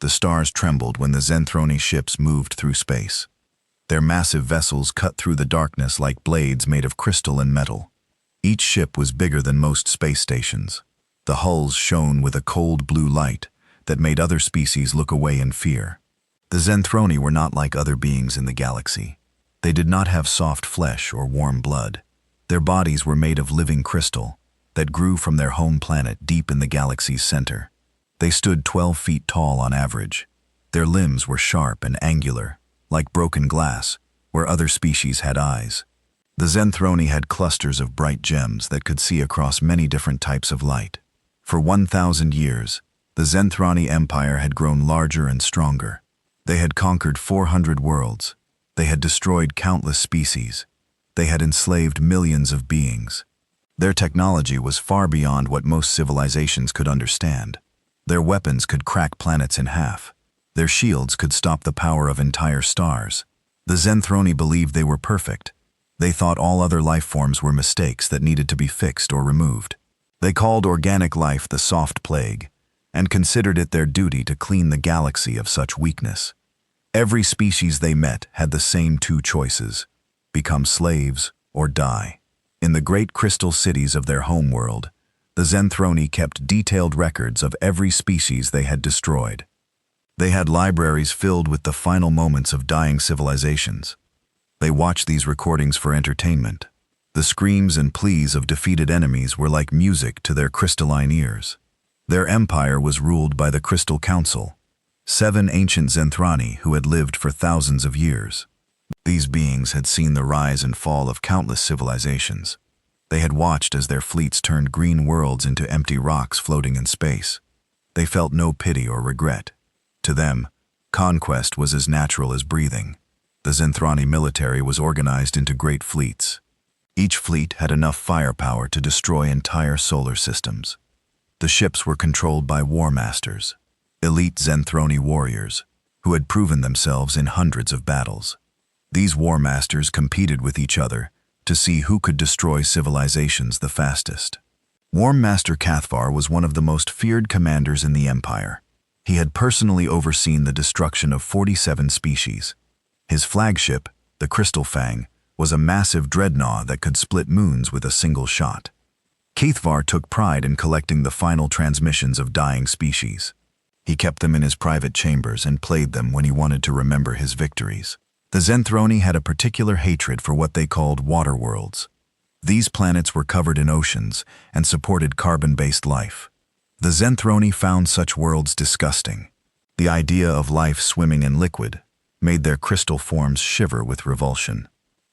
The stars trembled when the Zenthroni ships moved through space. Their massive vessels cut through the darkness like blades made of crystal and metal. Each ship was bigger than most space stations. The hulls shone with a cold blue light that made other species look away in fear. The Zenthroni were not like other beings in the galaxy. They did not have soft flesh or warm blood. Their bodies were made of living crystal that grew from their home planet deep in the galaxy's center. They stood 12 feet tall on average. Their limbs were sharp and angular, like broken glass, where other species had eyes. The Zenthroni had clusters of bright gems that could see across many different types of light. For 1,000 years, the Zenthroni Empire had grown larger and stronger. They had conquered 400 worlds. They had destroyed countless species. They had enslaved millions of beings. Their technology was far beyond what most civilizations could understand. Their weapons could crack planets in half. Their shields could stop the power of entire stars. The Zenthroni believed they were perfect. They thought all other life forms were mistakes that needed to be fixed or removed. They called organic life the soft plague, and considered it their duty to clean the galaxy of such weakness. Every species they met had the same two choices: become slaves or die. In the great crystal cities of their homeworld, the Zenthroni kept detailed records of every species they had destroyed. They had libraries filled with the final moments of dying civilizations. They watched these recordings for entertainment. The screams and pleas of defeated enemies were like music to their crystalline ears. Their empire was ruled by the Crystal Council, 7 ancient Zenthroni who had lived for thousands of years. These beings had seen the rise and fall of countless civilizations. They had watched as their fleets turned green worlds into empty rocks floating in space. They felt no pity or regret. To them, conquest was as natural as breathing. The Zenthroni military was organized into great fleets. Each fleet had enough firepower to destroy entire solar systems. The ships were controlled by war masters, elite Zenthroni warriors, who had proven themselves in hundreds of battles. These war masters competed with each other to see who could destroy civilizations the fastest. War Master Cathvar was one of the most feared commanders in the Empire. He had personally overseen the destruction of 47 species. His flagship, the Crystal Fang, was a massive dreadnought that could split moons with a single shot. Cathvar took pride in collecting the final transmissions of dying species. He kept them in his private chambers and played them when he wanted to remember his victories. The Zenthroni had a particular hatred for what they called water worlds. These planets were covered in oceans and supported carbon-based life. The Zenthroni found such worlds disgusting. The idea of life swimming in liquid made their crystal forms shiver with revulsion.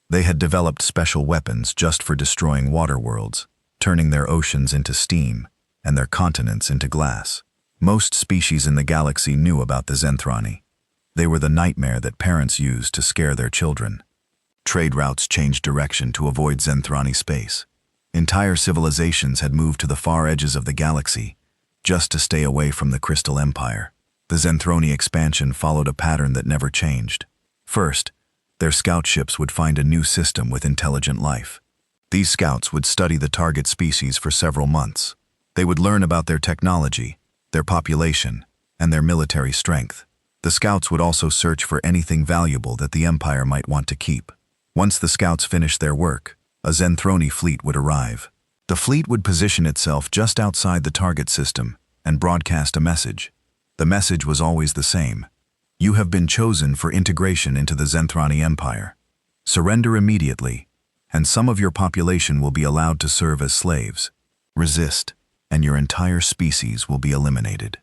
They had developed special weapons just for destroying water worlds, turning their oceans into steam and their continents into glass. Most species in the galaxy knew about the Zenthroni. They were the nightmare that parents used to scare their children. Trade routes changed direction to avoid Zenthroni space. Entire civilizations had moved to the far edges of the galaxy just to stay away from the Crystal Empire. The Zenthroni expansion followed a pattern that never changed. First, their scout ships would find a new system with intelligent life. These scouts would study the target species for several months. They would learn about their technology, their population, and their military strength. The scouts would also search for anything valuable that the Empire might want to keep. Once the scouts finished their work, a Zenthroni fleet would arrive. The fleet would position itself just outside the target system and broadcast a message. The message was always the same: "You have been chosen for integration into the Zenthroni Empire. Surrender immediately, and some of your population will be allowed to serve as slaves. Resist, and your entire species will be eliminated.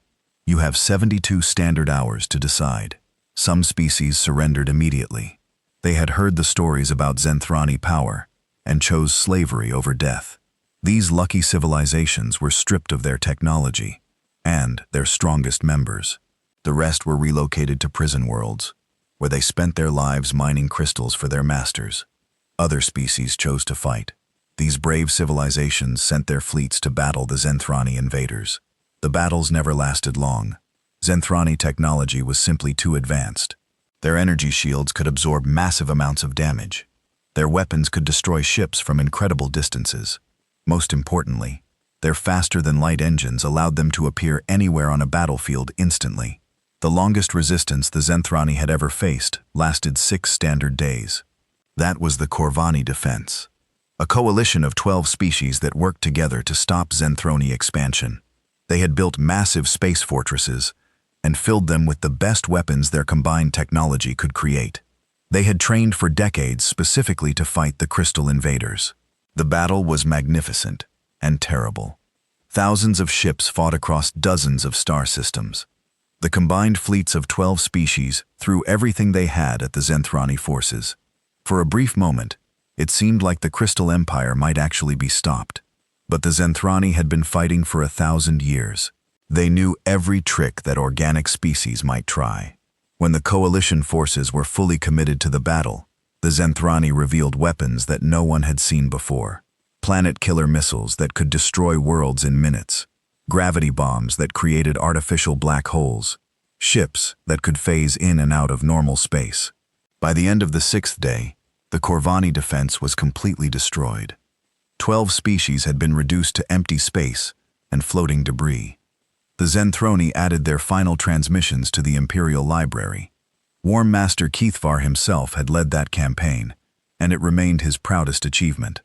You have 72 standard hours to decide." Some species surrendered immediately. They had heard the stories about Zenthroni power and chose slavery over death. These lucky civilizations were stripped of their technology and their strongest members. The rest were relocated to prison worlds, where they spent their lives mining crystals for their masters. Other species chose to fight. These brave civilizations sent their fleets to battle the Zenthroni invaders. The battles never lasted long. Zenthroni technology was simply too advanced. Their energy shields could absorb massive amounts of damage. Their weapons could destroy ships from incredible distances. Most importantly, their faster-than-light engines allowed them to appear anywhere on a battlefield instantly. The longest resistance the Zenthrani had ever faced lasted 6 standard days. That was the Corvani defense, a coalition of 12 species that worked together to stop Zenthroni expansion. They had built massive space fortresses and filled them with the best weapons their combined technology could create. They had trained for decades specifically to fight the crystal invaders. The battle was magnificent and terrible. Thousands of ships fought across dozens of star systems. The combined fleets of 12 species threw everything they had at the Zenthrani forces. For a brief moment, it seemed like the Crystal Empire might actually be stopped. But the Zenthrani had been fighting for 1,000 years. They knew every trick that organic species might try. When the coalition forces were fully committed to the battle, the Zenthrani revealed weapons that no one had seen before. Planet-killer missiles that could destroy worlds in minutes. Gravity bombs that created artificial black holes. Ships that could phase in and out of normal space. By the end of the 6th day, the Corvani defense was completely destroyed. 12 species had been reduced to empty space and floating debris. The Zenthroni added their final transmissions to the Imperial Library. War Master Keithvar himself had led that campaign, and it remained his proudest achievement.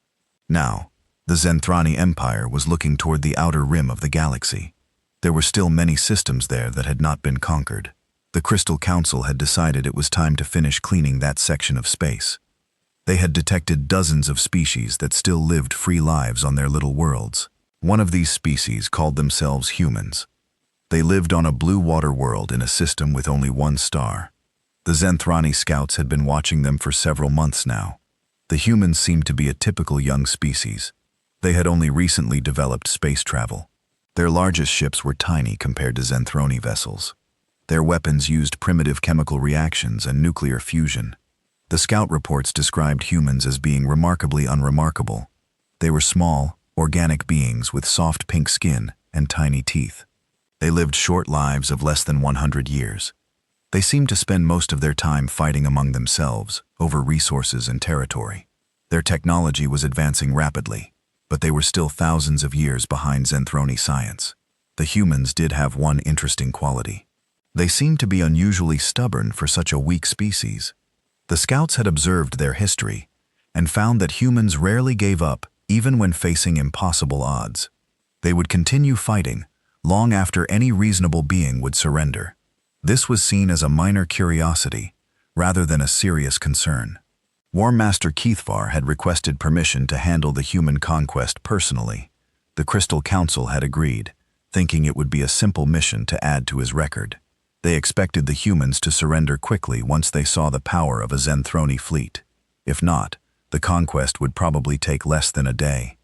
Now, the Zenthrani Empire was looking toward the outer rim of the galaxy. There were still many systems there that had not been conquered. The Crystal Council had decided it was time to finish cleaning that section of space. They had detected dozens of species that still lived free lives on their little worlds. One of these species called themselves humans. They lived on a blue water world in a system with only one star. The Zenthrani scouts had been watching them for several months now. The humans seemed to be a typical young species. They had only recently developed space travel. Their largest ships were tiny compared to Zenthroni vessels. Their weapons used primitive chemical reactions and nuclear fusion. The scout reports described humans as being remarkably unremarkable. They were small, organic beings with soft pink skin and tiny teeth. They lived short lives of less than 100 years. They seemed to spend most of their time fighting among themselves over resources and territory. Their technology was advancing rapidly, but they were still thousands of years behind Zenthroni science. The humans did have one interesting quality. They seemed to be unusually stubborn for such a weak species. The scouts had observed their history and found that humans rarely gave up even when facing impossible odds. They would continue fighting long after any reasonable being would surrender. This was seen as a minor curiosity rather than a serious concern. War Master Keithvar had requested permission to handle the human conquest personally. The Crystal Council had agreed, thinking it would be a simple mission to add to his record. They expected the humans to surrender quickly once they saw the power of a Zenthroni fleet. If not, the conquest would probably take less than a day.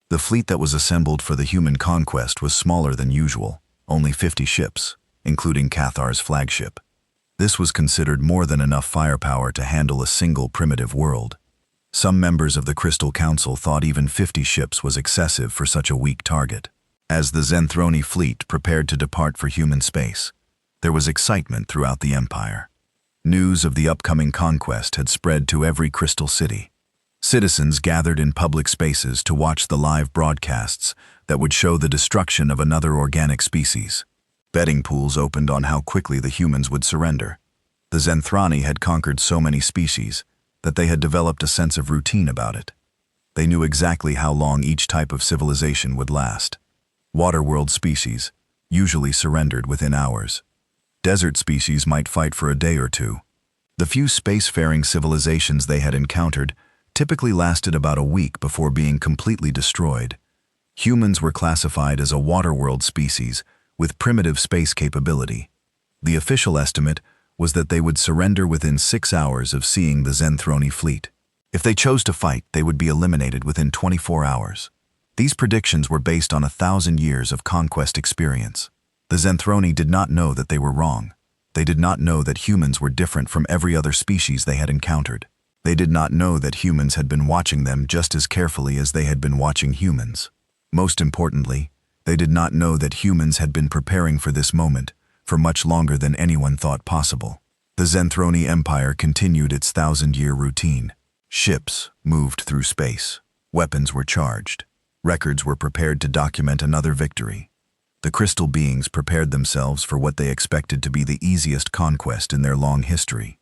The fleet that was assembled for the human conquest was smaller than usual, only 50 ships, including Cathar's flagship. This was considered more than enough firepower to handle a single primitive world. Some members of the Crystal Council thought even 50 ships was excessive for such a weak target. As the Zenthroni fleet prepared to depart for human space, there was excitement throughout the Empire. News of the upcoming conquest had spread to every crystal city. Citizens gathered in public spaces to watch the live broadcasts that would show the destruction of another organic species. Betting pools opened on how quickly the humans would surrender. The Zenthrani had conquered so many species that they had developed a sense of routine about it. They knew exactly how long each type of civilization would last. Waterworld species usually surrendered within hours. Desert species might fight for a day or two. The few spacefaring civilizations they had encountered typically lasted about a week before being completely destroyed. Humans were classified as a waterworld species with primitive space capability. The official estimate was that they would surrender within 6 hours of seeing the Zenthroni fleet. If they chose to fight, they would be eliminated within 24 hours. These predictions were based on 1,000 years of conquest experience. The Zenthroni did not know that they were wrong. They did not know that humans were different from every other species they had encountered. They did not know that humans had been watching them just as carefully as they had been watching humans. Most importantly, they did not know that humans had been preparing for this moment for much longer than anyone thought possible. The Zenthroni Empire continued its 1,000-year routine. Ships moved through space. Weapons were charged. Records were prepared to document another victory. The crystal beings prepared themselves for what they expected to be the easiest conquest in their long history.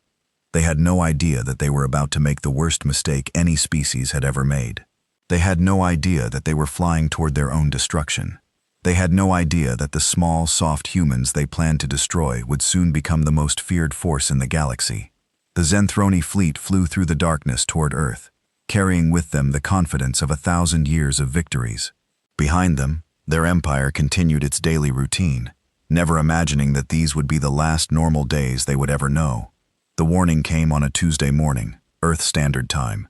They had no idea that they were about to make the worst mistake any species had ever made. They had no idea that they were flying toward their own destruction. They had no idea that the small, soft humans they planned to destroy would soon become the most feared force in the galaxy. The Zenthroni fleet flew through the darkness toward Earth, carrying with them the confidence of 1,000 years of victories. Behind them, their empire continued its daily routine, never imagining that these would be the last normal days they would ever know. The warning came on a Tuesday morning, Earth Standard Time.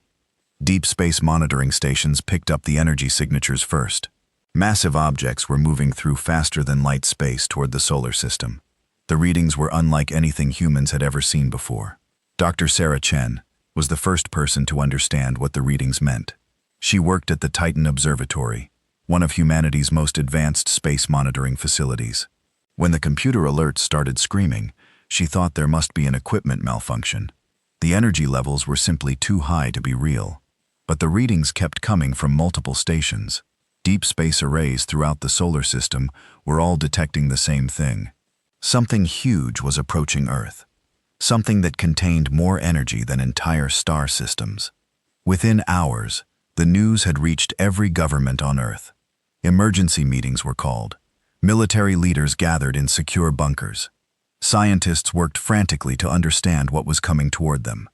Deep space monitoring stations picked up the energy signatures first. Massive objects were moving through faster-than-light space toward the solar system. The readings were unlike anything humans had ever seen before. Dr. Sarah Chen was the first person to understand what the readings meant. She worked at the Titan Observatory, one of humanity's most advanced space monitoring facilities. When the computer alerts started screaming, she thought there must be an equipment malfunction. The energy levels were simply too high to be real. But the readings kept coming from multiple stations. Deep space arrays throughout the solar system were all detecting the same thing. Something huge was approaching Earth. Something that contained more energy than entire star systems. Within hours, the news had reached every government on Earth. Emergency meetings were called. Military leaders gathered in secure bunkers. Scientists worked frantically to understand what was coming toward them.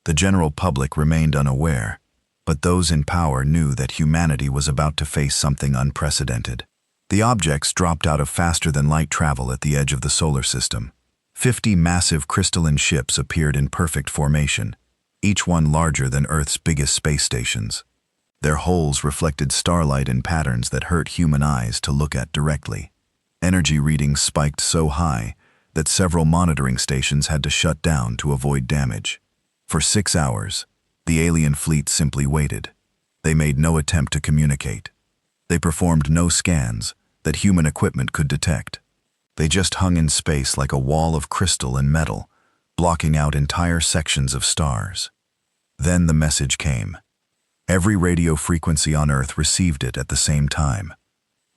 The general public remained unaware, but those in power knew that humanity was about to face something unprecedented. The objects dropped out of faster-than-light travel at the edge of the solar system. 50 massive crystalline ships appeared in perfect formation, each one larger than Earth's biggest space stations. Their hulls reflected starlight in patterns that hurt human eyes to look at directly. Energy readings spiked so high that several monitoring stations had to shut down to avoid damage. For 6 hours, the alien fleet simply waited. They made no attempt to communicate. They performed no scans that human equipment could detect. They just hung in space like a wall of crystal and metal, blocking out entire sections of stars. Then the message came. Every radio frequency on Earth received it at the same time.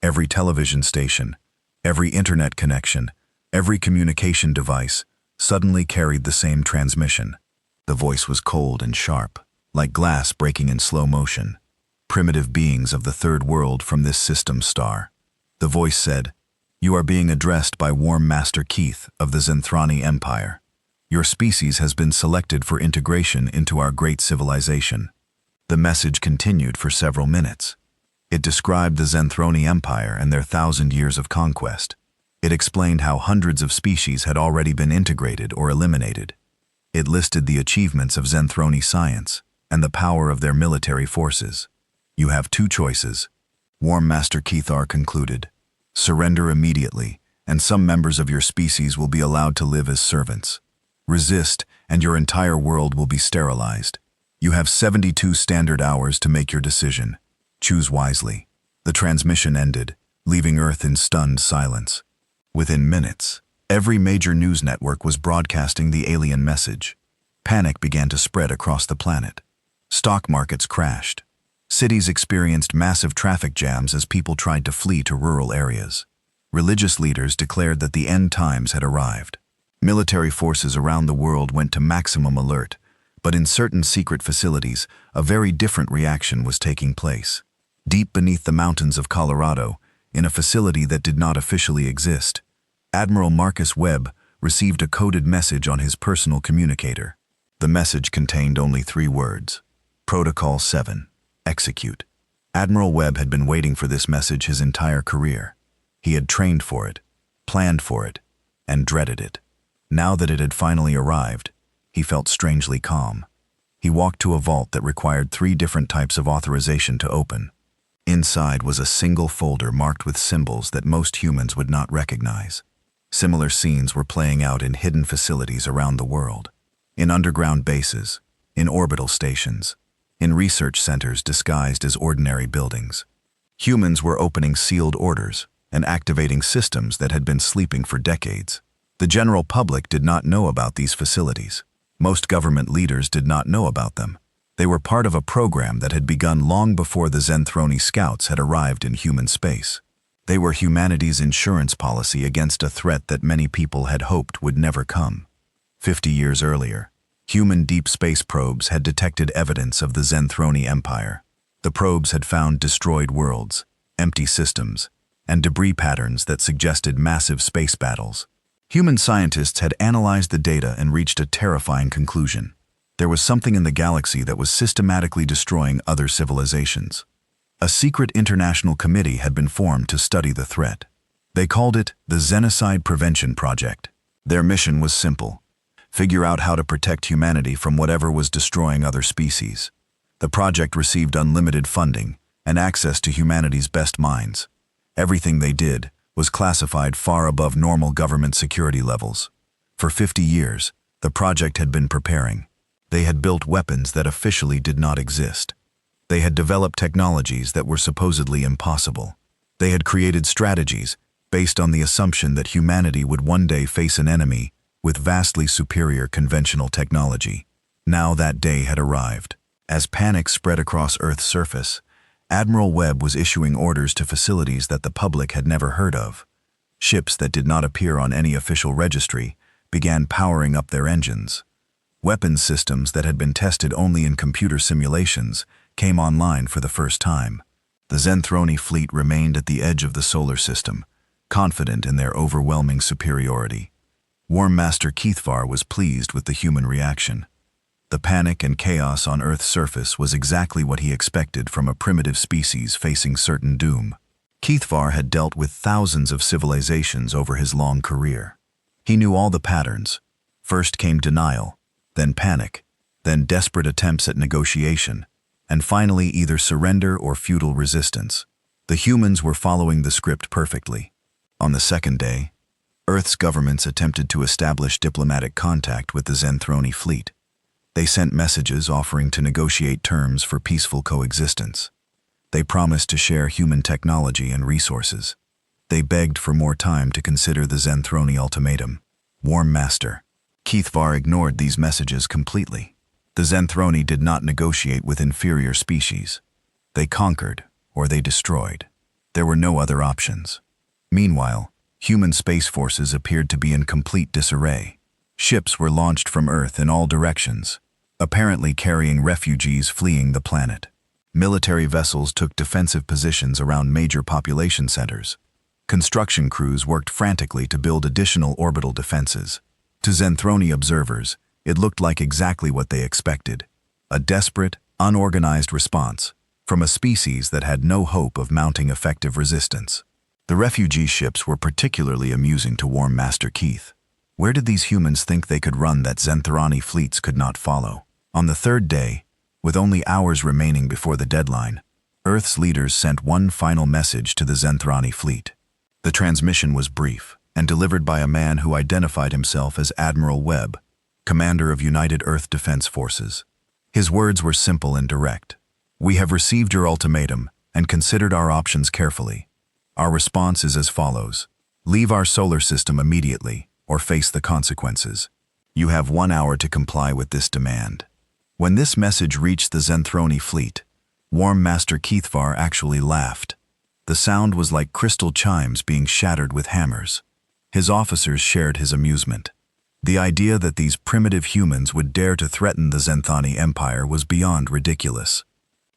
Every television station, every internet connection, every communication device suddenly carried the same transmission. The voice was cold and sharp, like glass breaking in slow motion. Primitive beings of the third world from this system star. The voice said, "You are being addressed by Warm Master Keith of the Zenthroni Empire. Your species has been selected for integration into our great civilization." The message continued for several minutes. It described the Zenthroni Empire and their 1,000 years of conquest. It explained how hundreds of species had already been integrated or eliminated. It listed the achievements of Zenthroni science and the power of their military forces. "You have 2 choices," Warm Master Keithar concluded. "Surrender immediately, and some members of your species will be allowed to live as servants. Resist, and your entire world will be sterilized. You have 72 standard hours to make your decision. Choose wisely." The transmission ended, leaving Earth in stunned silence. Within minutes, every major news network was broadcasting the alien message. Panic began to spread across the planet. Stock markets crashed. Cities experienced massive traffic jams as people tried to flee to rural areas. Religious leaders declared that the end times had arrived. Military forces around the world went to maximum alert, but in certain secret facilities, a very different reaction was taking place. Deep beneath the mountains of Colorado, in a facility that did not officially exist, Admiral Marcus Webb received a coded message on his personal communicator. The message contained only 3 words: Protocol 7, execute. Admiral Webb had been waiting for this message his entire career. He had trained for it, planned for it, and dreaded it. Now that it had finally arrived, he felt strangely calm. He walked to a vault that required 3 different types of authorization to open. Inside was a single folder marked with symbols that most humans would not recognize. Similar scenes were playing out in hidden facilities around the world. In underground bases, in orbital stations, in research centers disguised as ordinary buildings. Humans were opening sealed orders and activating systems that had been sleeping for decades. The general public did not know about these facilities. Most government leaders did not know about them. They were part of a program that had begun long before the Zenthroni scouts had arrived in human space. They were humanity's insurance policy against a threat that many people had hoped would never come. 50 years earlier, human deep space probes had detected evidence of the Zenthroni Empire. The probes had found destroyed worlds, empty systems, and debris patterns that suggested massive space battles. Human scientists had analyzed the data and reached a terrifying conclusion. There was something in the galaxy that was systematically destroying other civilizations. A secret international committee had been formed to study the threat. They called it the Xenocide Prevention Project. Their mission was simple: figure out how to protect humanity from whatever was destroying other species. The project received unlimited funding and access to humanity's best minds. Everything they did was classified far above normal government security levels. For 50 years, the project had been preparing. They had built weapons that officially did not exist. They had developed technologies that were supposedly impossible. They had created strategies based on the assumption that humanity would one day face an enemy with vastly superior conventional technology. Now that day had arrived. As panic spread across Earth's surface, Admiral Webb was issuing orders to facilities that the public had never heard of. Ships that did not appear on any official registry began powering up their engines. Weapons systems that had been tested only in computer simulations came online for the first time. The Zenthroni fleet remained at the edge of the solar system, confident in their overwhelming superiority. Worm Master Keithvar was pleased with the human reaction. The panic and chaos on Earth's surface was exactly what he expected from a primitive species facing certain doom. Keithvar had dealt with thousands of civilizations over his long career. He knew all the patterns. First came denial, then panic, then desperate attempts at negotiation, and finally either surrender or futile resistance. The humans were following the script perfectly. On the second day, Earth's governments attempted to establish diplomatic contact with the Zenthroni fleet. They sent messages offering to negotiate terms for peaceful coexistence. They promised to share human technology and resources. They begged for more time to consider the Zenthroni ultimatum. Worm Master Keithvar ignored these messages completely. The Zenthroni did not negotiate with inferior species. They conquered, or they destroyed. There were no other options. Meanwhile, human space forces appeared to be in complete disarray. Ships were launched from Earth in all directions, apparently carrying refugees fleeing the planet. Military vessels took defensive positions around major population centers. Construction crews worked frantically to build additional orbital defenses. To Zenthroni observers, it looked like exactly what they expected: a desperate, unorganized response from a species that had no hope of mounting effective resistance. The refugee ships were particularly amusing to Worm Master Keith. Where did these humans think they could run that Zenthroni fleets could not follow? On the third day, with only hours remaining before the deadline, Earth's leaders sent one final message to the Zenthroni fleet. The transmission was brief and delivered by a man who identified himself as Admiral Webb, commander of United Earth Defense Forces. His words were simple and direct. "We have received your ultimatum and considered our options carefully. Our response is as follows: leave our solar system immediately or face the consequences. You have 1 hour to comply with this demand." When this message reached the Zenthroni fleet, Worm Master Keithvar actually laughed. The sound was like crystal chimes being shattered with hammers. His officers shared his amusement. The idea that these primitive humans would dare to threaten the Zenthroni Empire was beyond ridiculous.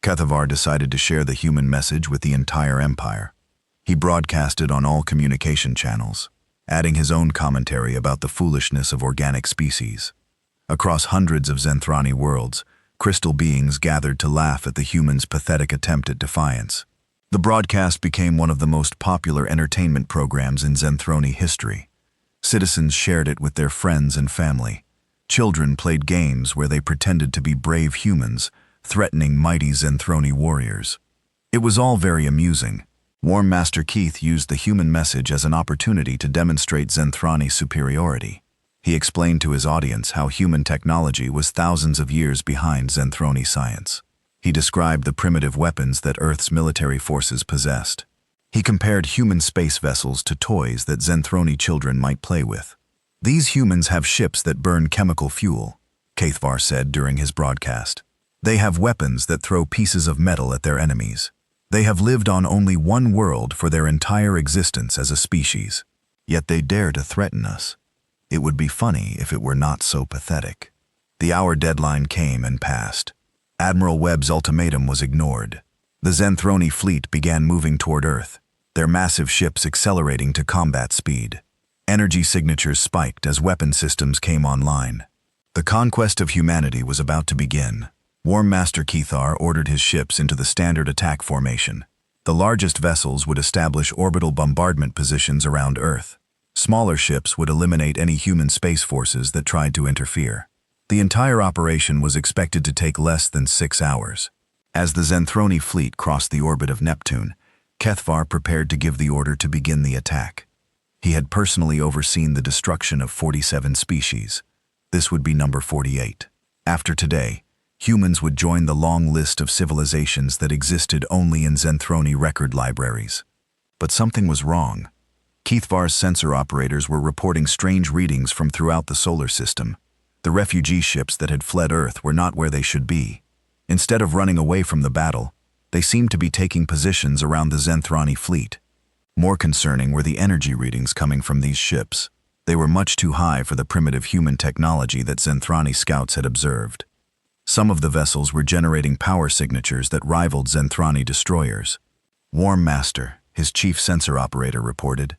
Keithvar decided to share the human message with the entire empire. He broadcasted on all communication channels, adding his own commentary about the foolishness of organic species. Across hundreds of Zenthroni worlds, crystal beings gathered to laugh at the humans' pathetic attempt at defiance. The broadcast became one of the most popular entertainment programs in Zenthroni history. Citizens shared it with their friends and family. Children played games where they pretended to be brave humans, threatening mighty Zenthroni warriors. It was all very amusing. Worm Master Keith used the human message as an opportunity to demonstrate Zenthroni superiority. He explained to his audience how human technology was thousands of years behind Zenthroni science. He described the primitive weapons that Earth's military forces possessed. He compared human space vessels to toys that Zenthroni children might play with. "These humans have ships that burn chemical fuel," Keithvar said during his broadcast. "They have weapons that throw pieces of metal at their enemies. They have lived on only one world for their entire existence as a species. Yet they dare to threaten us. It would be funny if it were not so pathetic. The hour deadline came and passed. Admiral Webb's ultimatum was ignored. The Zenthroni fleet began moving toward Earth, their massive ships accelerating to combat speed. Energy signatures spiked as weapon systems came online. The conquest of humanity was about to begin. War Master Kethar ordered his ships into the standard attack formation. The largest vessels would establish orbital bombardment positions around Earth. Smaller ships would eliminate any human space forces that tried to interfere. The entire operation was expected to take less than 6 hours. As the Zenthroni fleet crossed the orbit of Neptune, Kethvar prepared to give the order to begin the attack. He had personally overseen the destruction of 47 species. This would be number 48. After today, humans would join the long list of civilizations that existed only in Zenthroni record libraries. But something was wrong. Kethvar's sensor operators were reporting strange readings from throughout the solar system. The refugee ships that had fled Earth were not where they should be. Instead of running away from the battle, they seemed to be taking positions around the Zenthroni fleet. More concerning were the energy readings coming from these ships. They were much too high for the primitive human technology that Zenthroni scouts had observed. Some of the vessels were generating power signatures that rivaled Zenthroni destroyers. Warm Master, his chief sensor operator, reported,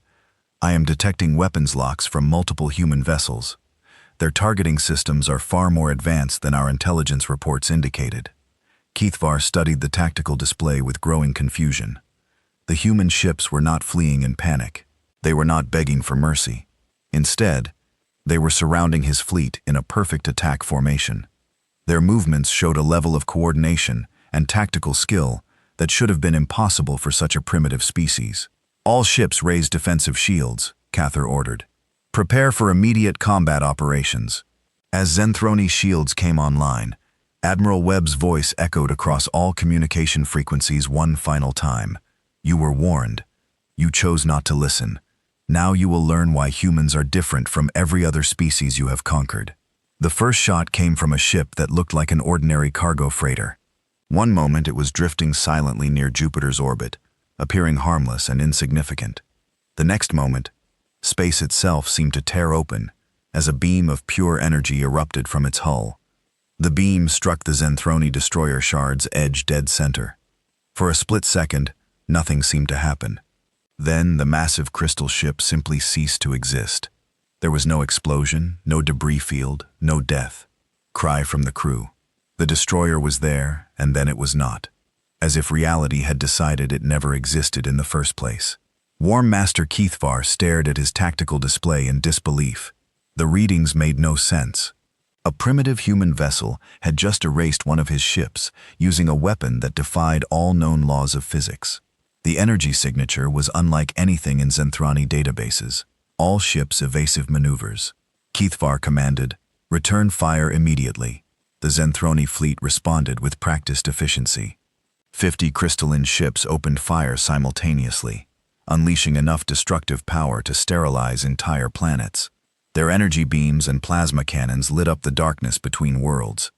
"I am detecting weapons locks from multiple human vessels. Their targeting systems are far more advanced than our intelligence reports indicated." Kethvar studied the tactical display with growing confusion. The human ships were not fleeing in panic. They were not begging for mercy. Instead, they were surrounding his fleet in a perfect attack formation. Their movements showed a level of coordination and tactical skill that should have been impossible for such a primitive species. "All ships raise defensive shields," Kethvar ordered. "Prepare for immediate combat operations." As Zenthroni shields came online, Admiral Webb's voice echoed across all communication frequencies one final time. "You were warned. You chose not to listen. Now you will learn why humans are different from every other species you have conquered." The first shot came from a ship that looked like an ordinary cargo freighter. One moment it was drifting silently near Jupiter's orbit, appearing harmless and insignificant. The next moment, space itself seemed to tear open as a beam of pure energy erupted from its hull. The beam struck the Zenthroni destroyer shard's edge dead center. For a split second, nothing seemed to happen. Then the massive crystal ship simply ceased to exist. There was no explosion, no debris field, no death. Cry from the crew. The destroyer was there, and then it was not. As if reality had decided it never existed in the first place. Warm Master Kethvar stared at his tactical display in disbelief. The readings made no sense. A primitive human vessel had just erased one of his ships, using a weapon that defied all known laws of physics. The energy signature was unlike anything in Zenthroni databases. All ships evasive maneuvers. Kethvar commanded, "Return fire immediately." The Zenthroni fleet responded with practiced efficiency. 50 crystalline ships opened fire simultaneously, unleashing enough destructive power to sterilize entire planets. Their energy beams and plasma cannons lit up the darkness between worlds.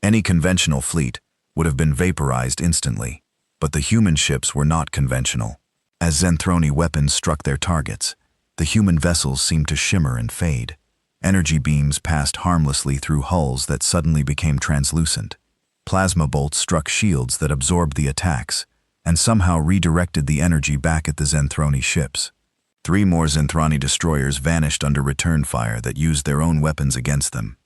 Any conventional fleet would have been vaporized instantly, but the human ships were not conventional. As Zenthroni weapons struck their targets, the human vessels seemed to shimmer and fade. Energy beams passed harmlessly through hulls that suddenly became translucent. Plasma bolts struck shields that absorbed the attacks, and somehow redirected the energy back at the Zenthroni ships. 3 more Zenthroni destroyers vanished under return fire that used their own weapons against them.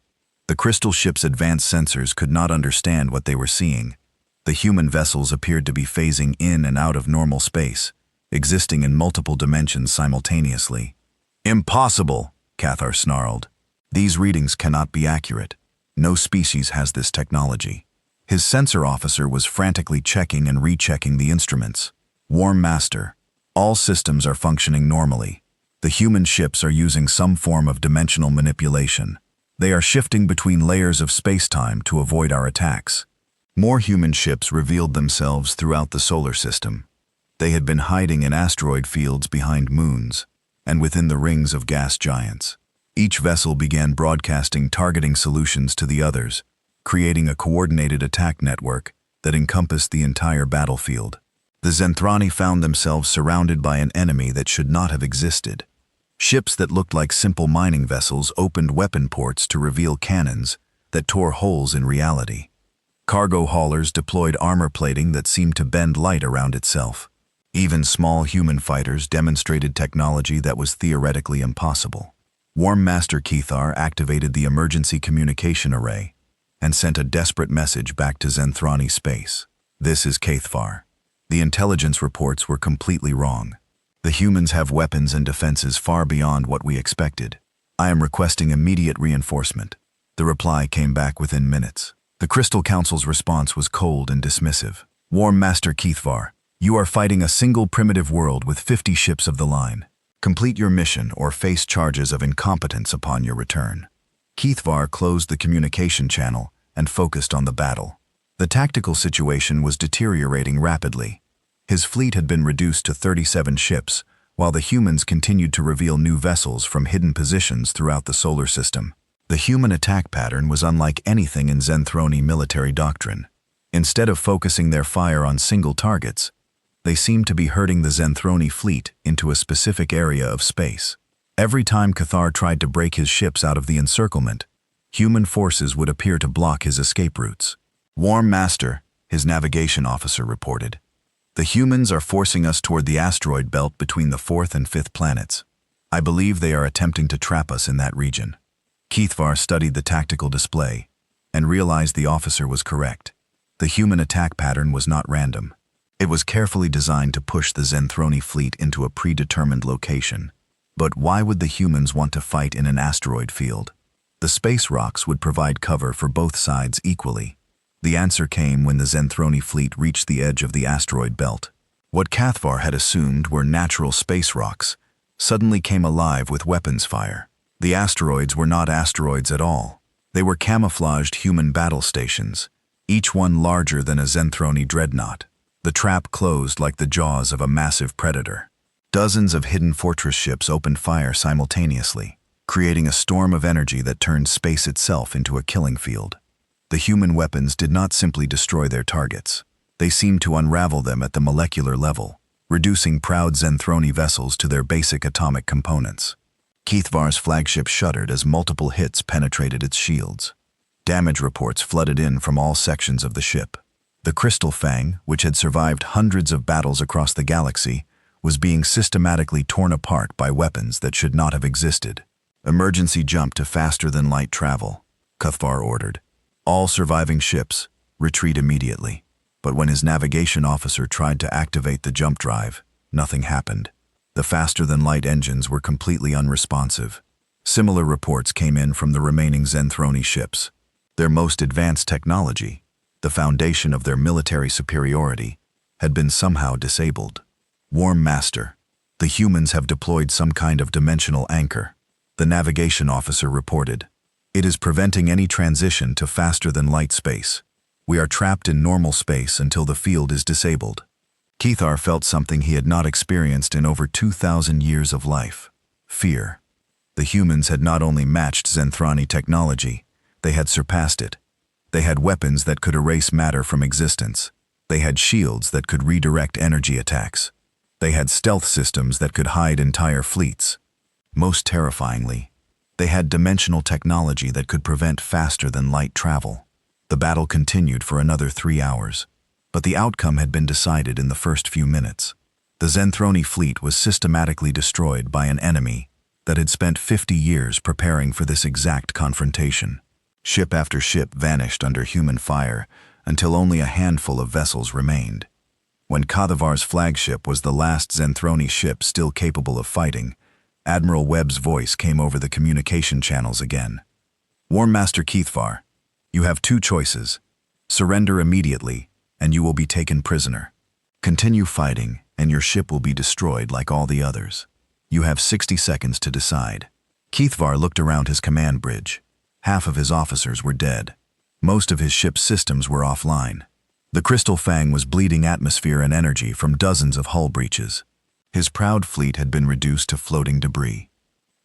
The crystal ship's advanced sensors could not understand what they were seeing. The human vessels appeared to be phasing in and out of normal space, existing in multiple dimensions simultaneously. "Impossible," Kethvar snarled. "These readings cannot be accurate. No species has this technology." His sensor officer was frantically checking and rechecking the instruments. "Warm Master, all systems are functioning normally. The human ships are using some form of dimensional manipulation. They are shifting between layers of space-time to avoid our attacks." More human ships revealed themselves throughout the solar system. They had been hiding in asteroid fields behind moons and within the rings of gas giants. Each vessel began broadcasting targeting solutions to the others, creating a coordinated attack network that encompassed the entire battlefield. The Zenthrani found themselves surrounded by an enemy that should not have existed. Ships that looked like simple mining vessels opened weapon ports to reveal cannons that tore holes in reality. Cargo haulers deployed armor plating that seemed to bend light around itself. Even small human fighters demonstrated technology that was theoretically impossible. Warm Master Kethar activated the emergency communication array and sent a desperate message back to Zenthrani space. This is Kethar. The intelligence reports were completely wrong. The humans have weapons and defenses far beyond what we expected. I am requesting immediate reinforcement. The reply came back within minutes. The Crystal Council's response was cold and dismissive. Warm Master Kethar, you are fighting a single primitive world with 50 ships of the line. Complete your mission or face charges of incompetence upon your return. Kethar closed the communication channel and focused on the battle. The tactical situation was deteriorating rapidly. His fleet had been reduced to 37 ships, while the humans continued to reveal new vessels from hidden positions throughout the solar system. The human attack pattern was unlike anything in Zenthroni military doctrine. Instead of focusing their fire on single targets, they seemed to be herding the Zenthroni fleet into a specific area of space. Every time Kethar tried to break his ships out of the encirclement, human forces would appear to block his escape routes. Warm Master, his navigation officer reported. The humans are forcing us toward the asteroid belt between the 4th and 5th planets. I believe they are attempting to trap us in that region. Kethar studied the tactical display and realized the officer was correct. The human attack pattern was not random. It was carefully designed to push the Zenthroni fleet into a predetermined location. But why would the humans want to fight in an asteroid field? The space rocks would provide cover for both sides equally. The answer came when the Zenthroni fleet reached the edge of the asteroid belt. What Kethar had assumed were natural space rocks suddenly came alive with weapons fire. The asteroids were not asteroids at all. They were camouflaged human battle stations, each one larger than a Zenthroni dreadnought. The trap closed like the jaws of a massive predator. Dozens of hidden fortress ships opened fire simultaneously, creating a storm of energy that turned space itself into a killing field. The human weapons did not simply destroy their targets. They seemed to unravel them at the molecular level, reducing proud Zenthroni vessels to their basic atomic components. Kethar's flagship shuddered as multiple hits penetrated its shields. Damage reports flooded in from all sections of the ship. The Crystal Fang, which had survived hundreds of battles across the galaxy, was being systematically torn apart by weapons that should not have existed. Emergency jump to faster-than-light travel, Kethar ordered. All surviving ships, retreat immediately. But when his navigation officer tried to activate the jump drive, nothing happened. The faster-than-light engines were completely unresponsive. Similar reports came in from the remaining Zenthroni ships. Their most advanced technology, the foundation of their military superiority, had been somehow disabled. Warm Master, the humans have deployed some kind of dimensional anchor. The navigation officer reported. It is preventing any transition to faster-than-light space. We are trapped in normal space until the field is disabled. Kethar felt something he had not experienced in over 2,000 years of life: fear. The humans had not only matched Zenthrani technology, they had surpassed it. They had weapons that could erase matter from existence. They had shields that could redirect energy attacks. They had stealth systems that could hide entire fleets. Most terrifyingly, they had dimensional technology that could prevent faster-than-light travel. The battle continued for another 3 hours. But the outcome had been decided in the first few minutes. The Zenthroni fleet was systematically destroyed by an enemy that had spent 50 years preparing for this exact confrontation. Ship after ship vanished under human fire until only a handful of vessels remained. When Kadavar's flagship was the last Zenthroni ship still capable of fighting, Admiral Webb's voice came over the communication channels again. Warm Master Kethar, you have 2 choices. Surrender immediately, and you will be taken prisoner. Continue fighting, and your ship will be destroyed like all the others. You have 60 seconds to decide. Kethar looked around his command bridge. Half of his officers were dead. Most of his ship's systems were offline. The Crystal Fang was bleeding atmosphere and energy from dozens of hull breaches. His proud fleet had been reduced to floating debris.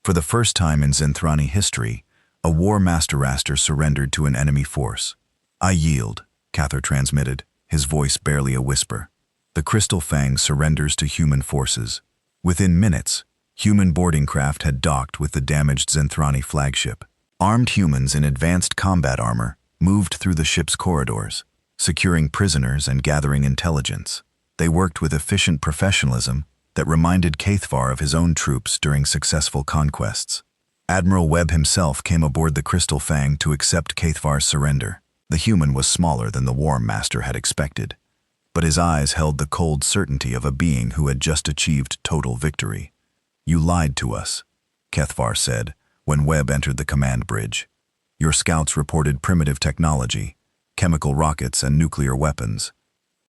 For the first time in Zenthrani history, a War Master surrendered to an enemy force. I yield, Kethar transmitted, his voice barely a whisper. The Crystal Fang surrenders to human forces. Within minutes, human boarding craft had docked with the damaged Zenthrani flagship. Armed humans in advanced combat armor moved through the ship's corridors, securing prisoners and gathering intelligence. They worked with efficient professionalism that reminded Caithvar of his own troops during successful conquests. Admiral Webb himself came aboard the Crystal Fang to accept Caithvar's surrender. The human was smaller than the War Master had expected, but his eyes held the cold certainty of a being who had just achieved total victory. "You lied to us," Caithvar said when Webb entered the command bridge. "Your scouts reported primitive technology, chemical rockets and nuclear weapons.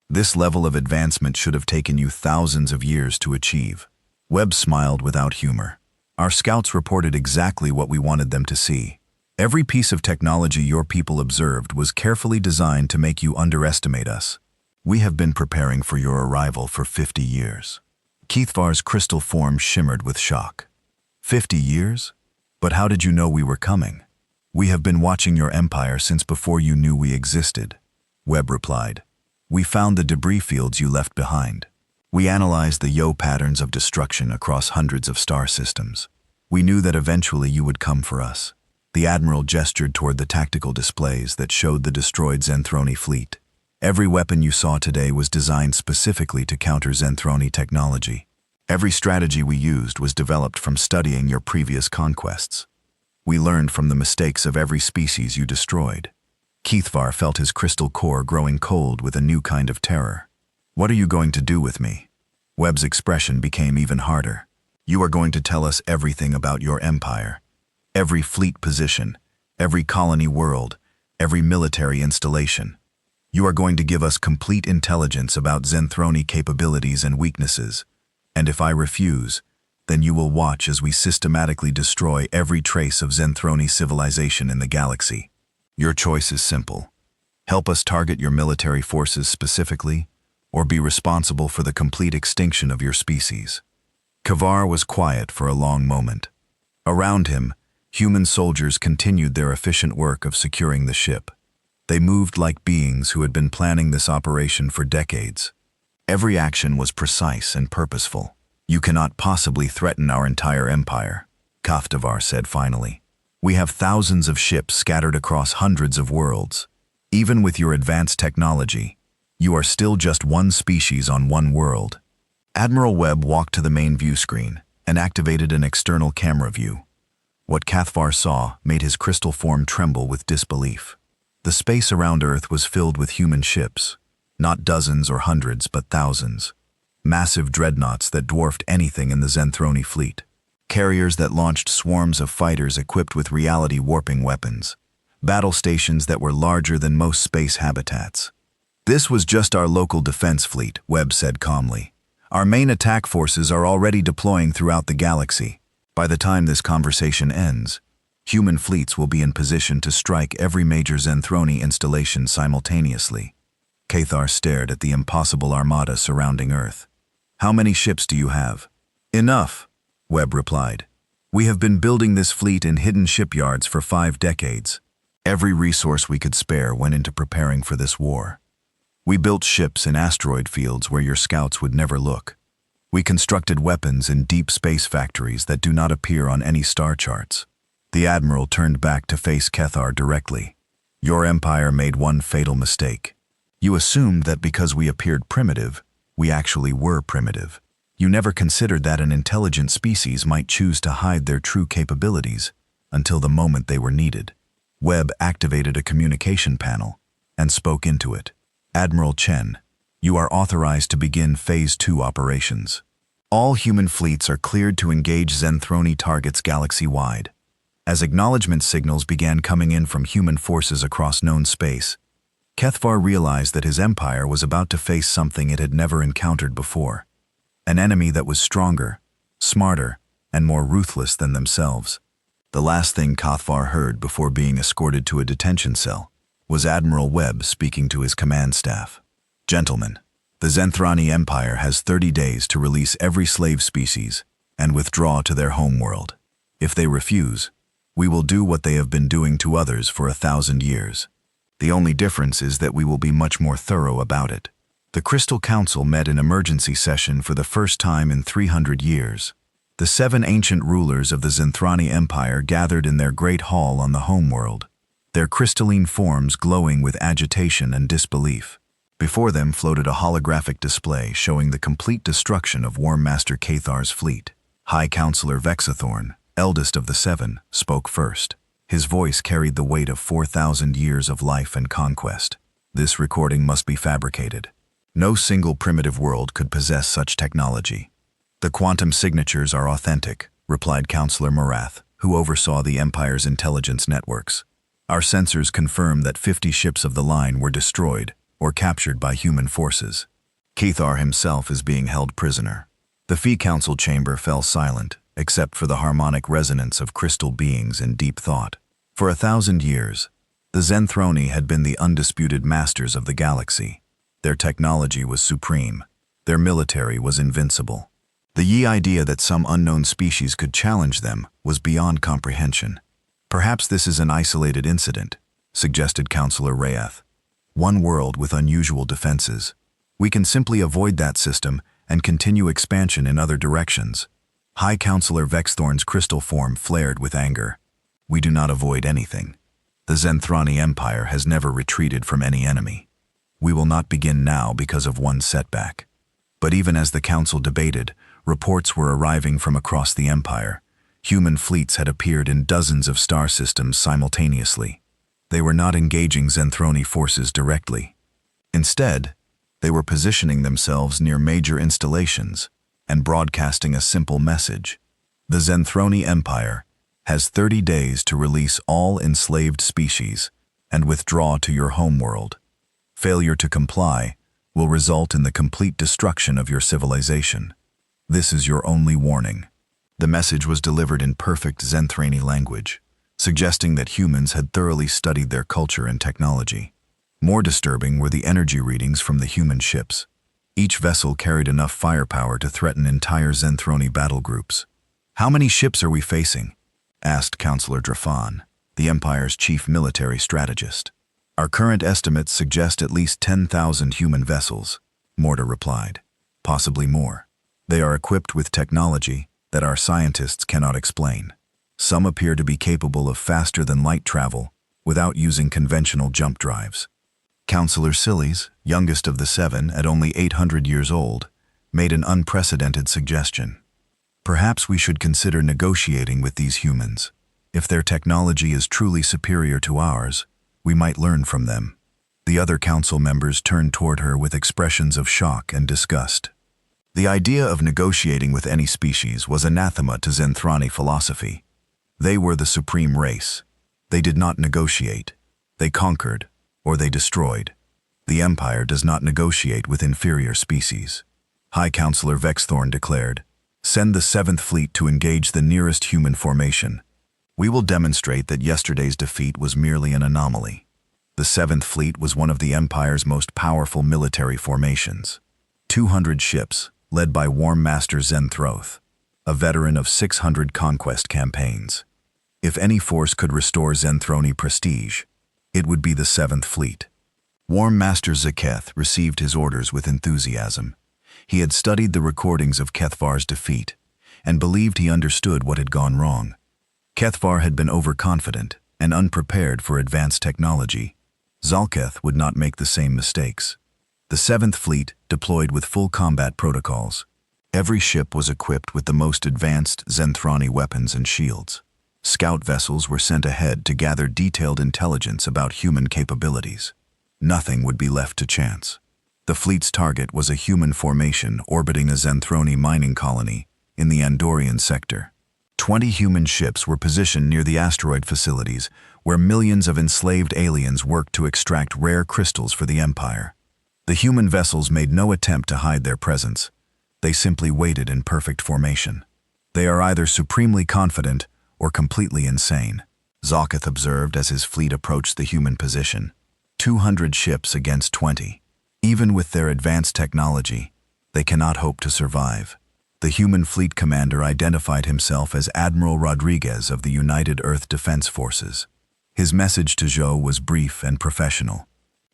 This level of advancement should have taken you thousands of years to achieve." Webb smiled without humor. "Our scouts reported exactly what we wanted them to see. Every piece of technology your people observed was carefully designed to make you underestimate us. We have been preparing for your arrival for 50 years. Caithvar's crystal form shimmered with shock. 50 years? But how did you know we were coming? "We have been watching your empire since before you knew we existed," Webb replied. "We found the debris fields you left behind. We analyzed the Yo patterns of destruction across hundreds of star systems. We knew that eventually you would come for us." The Admiral gestured toward the tactical displays that showed the destroyed Zenthroni fleet. "Every weapon you saw today was designed specifically to counter Zenthroni technology. Every strategy we used was developed from studying your previous conquests. We learned from the mistakes of every species you destroyed." Caithvar felt his crystal core growing cold with a new kind of terror. "What are you going to do with me?" Webb's expression became even harder. "You are going to tell us everything about your empire. Every fleet position, every colony world, every military installation. You are going to give us complete intelligence about Zenthroni capabilities and weaknesses. And if I refuse, then you will watch as we systematically destroy every trace of Zenthroni civilization in the galaxy. Your choice is simple. Help us target your military forces specifically, or be responsible for the complete extinction of your species." Caithvar was quiet for a long moment. Around him, human soldiers continued their efficient work of securing the ship. They moved like beings who had been planning this operation for decades. Every action was precise and purposeful. "You cannot possibly threaten our entire empire," Caithvar said finally. "We have thousands of ships scattered across hundreds of worlds. Even with your advanced technology, you are still just one species on one world." Admiral Webb walked to the main view screen and activated an external camera view. What Caithvar saw made his crystal form tremble with disbelief. The space around Earth was filled with human ships, not dozens or hundreds, but thousands. Massive dreadnoughts that dwarfed anything in the Zenthroni fleet. Carriers that launched swarms of fighters equipped with reality-warping weapons. Battle stations that were larger than most space habitats. "This was just our local defense fleet," Webb said calmly. "Our main attack forces are already deploying throughout the galaxy. By the time this conversation ends, human fleets will be in position to strike every major Zenthroni installation simultaneously." Caithvar stared at the impossible armada surrounding Earth. "How many ships do you have?" "Enough," Webb replied. "We have been building this fleet in hidden shipyards for 5 decades. Every resource we could spare went into preparing for this war. We built ships in asteroid fields where your scouts would never look. We constructed weapons in deep space factories that do not appear on any star charts." The Admiral turned back to face Caithvar directly. "Your empire made one fatal mistake. You assumed that because we appeared primitive, we actually were primitive. You never considered that an intelligent species might choose to hide their true capabilities until the moment they were needed." Webb activated a communication panel and spoke into it. "Admiral Chen, you are authorized to begin Phase 2 operations. All human fleets are cleared to engage Zenthroni targets galaxy-wide." As acknowledgement signals began coming in from human forces across known space, Caithvar realized that his empire was about to face something it had never encountered before. An enemy that was stronger, smarter, and more ruthless than themselves. The last thing Caithvar heard before being escorted to a detention cell was Admiral Webb speaking to his command staff. "Gentlemen, the Zenthrani Empire has 30 days to release every slave species and withdraw to their homeworld. If they refuse, we will do what they have been doing to others for 1,000 years. The only difference is that we will be much more thorough about it. The Crystal Council met in emergency session for the first time in 300 years. The 7 ancient rulers of the Zentrani Empire gathered in their great hall on the homeworld, their crystalline forms glowing with agitation and disbelief. Before them floated a holographic display showing the complete destruction of War Master Cathar's fleet. High Counselor Vexathorn, eldest of the 7, spoke first. His voice carried the weight of 4,000 years of life and conquest. This recording must be fabricated. No single primitive world could possess such technology. The quantum signatures are authentic, replied Counselor Morath, who oversaw the Empire's intelligence networks. Our sensors confirm that 50 ships of the line were destroyed or captured by human forces. Cathar himself is being held prisoner. The Phi Council chamber fell silent, except for the harmonic resonance of crystal beings in deep thought. For 1,000 years, the Zenthroni had been the undisputed masters of the galaxy. Their technology was supreme. Their military was invincible. The idea that some unknown species could challenge them was beyond comprehension. Perhaps this is an isolated incident, suggested Counselor Rayath. One world with unusual defenses. We can simply avoid that system and continue expansion in other directions. High Counselor Vexthorn's crystal form flared with anger. We do not avoid anything. The Zenthrani Empire has never retreated from any enemy. We will not begin now because of one setback. But even as the council debated, reports were arriving from across the Empire. Human fleets had appeared in dozens of star systems simultaneously. They were not engaging Zenthroni forces directly. Instead, they were positioning themselves near major installations and broadcasting a simple message. The Zenthroni Empire has 30 days to release all enslaved species and withdraw to your homeworld. Failure to comply will result in the complete destruction of your civilization. This is your only warning. The message was delivered in perfect Zenthrani language, suggesting that humans had thoroughly studied their culture and technology. More disturbing were the energy readings from the human ships. Each vessel carried enough firepower to threaten entire Zenthroni battle groups. How many ships are we facing? Asked Counselor Drafan, the Empire's chief military strategist. Our current estimates suggest at least 10,000 human vessels, Morta replied. Possibly more. They are equipped with technology that our scientists cannot explain. Some appear to be capable of faster-than-light travel without using conventional jump drives. Counselor Sillies, youngest of the 7 at only 800 years old, made an unprecedented suggestion. Perhaps we should consider negotiating with these humans. If their technology is truly superior to ours, we might learn from them. The other council members turned toward her with expressions of shock and disgust. The idea of negotiating with any species was anathema to Zenthrani philosophy. They were the supreme race. They did not negotiate. They conquered, or they destroyed. The Empire does not negotiate with inferior species. High Counselor Vexthorn declared, "Send the 7th Fleet to engage the nearest human formation. We will demonstrate that yesterday's defeat was merely an anomaly." The 7th Fleet was one of the Empire's most powerful military formations. 200 ships, led by War Master Zenthroth, a veteran of 600 conquest campaigns. If any force could restore Zenthroni prestige, it would be the 7th Fleet. War Master Zaketh received his orders with enthusiasm. He had studied the recordings of Kethvar's defeat and believed he understood what had gone wrong. Kethvar had been overconfident and unprepared for advanced technology. Zalketh would not make the same mistakes. The 7th Fleet deployed with full combat protocols. Every ship was equipped with the most advanced Zenthrani weapons and shields. Scout vessels were sent ahead to gather detailed intelligence about human capabilities. Nothing would be left to chance. The fleet's target was a human formation orbiting a Zenthroni mining colony in the Andorian sector. 20 human ships were positioned near the asteroid facilities where millions of enslaved aliens worked to extract rare crystals for the Empire. The human vessels made no attempt to hide their presence. They simply waited in perfect formation. They are either supremely confident or completely insane, Zalketh observed as his fleet approached the human position. 200 ships against 20. Even with their advanced technology, they cannot hope to survive. The human fleet commander identified himself as Admiral Rodriguez of the United Earth Defense Forces. His message to Zhou was brief and professional.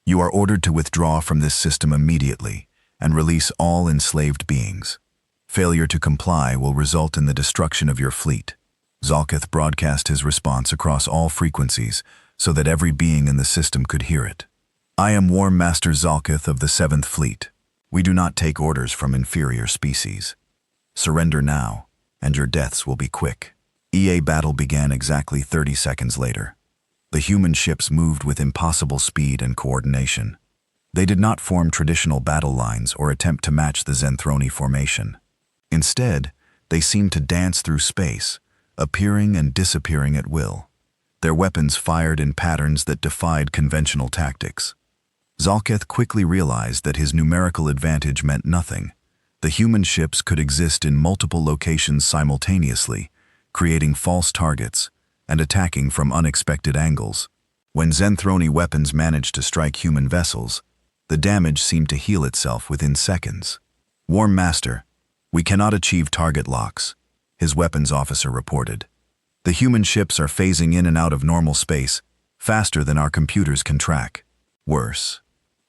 You are ordered to withdraw from this system immediately and release all enslaved beings. Failure to comply will result in the destruction of your fleet. Zalkith broadcast his response across all frequencies so that every being in the system could hear it. I am War Master Zalkith of the 7th Fleet. We do not take orders from inferior species. Surrender now, and your deaths will be quick. EA battle began exactly 30 seconds later. The human ships moved with impossible speed and coordination. They did not form traditional battle lines or attempt to match the Zenthroni formation. Instead, they seemed to dance through space, appearing and disappearing at will. Their weapons fired in patterns that defied conventional tactics. Zalkith quickly realized that his numerical advantage meant nothing. The human ships could exist in multiple locations simultaneously, creating false targets and attacking from unexpected angles. When Zenthroni weapons managed to strike human vessels, the damage seemed to heal itself within seconds. War Master, we cannot achieve target locks, his weapons officer reported. The human ships are phasing in and out of normal space, faster than our computers can track. Worse,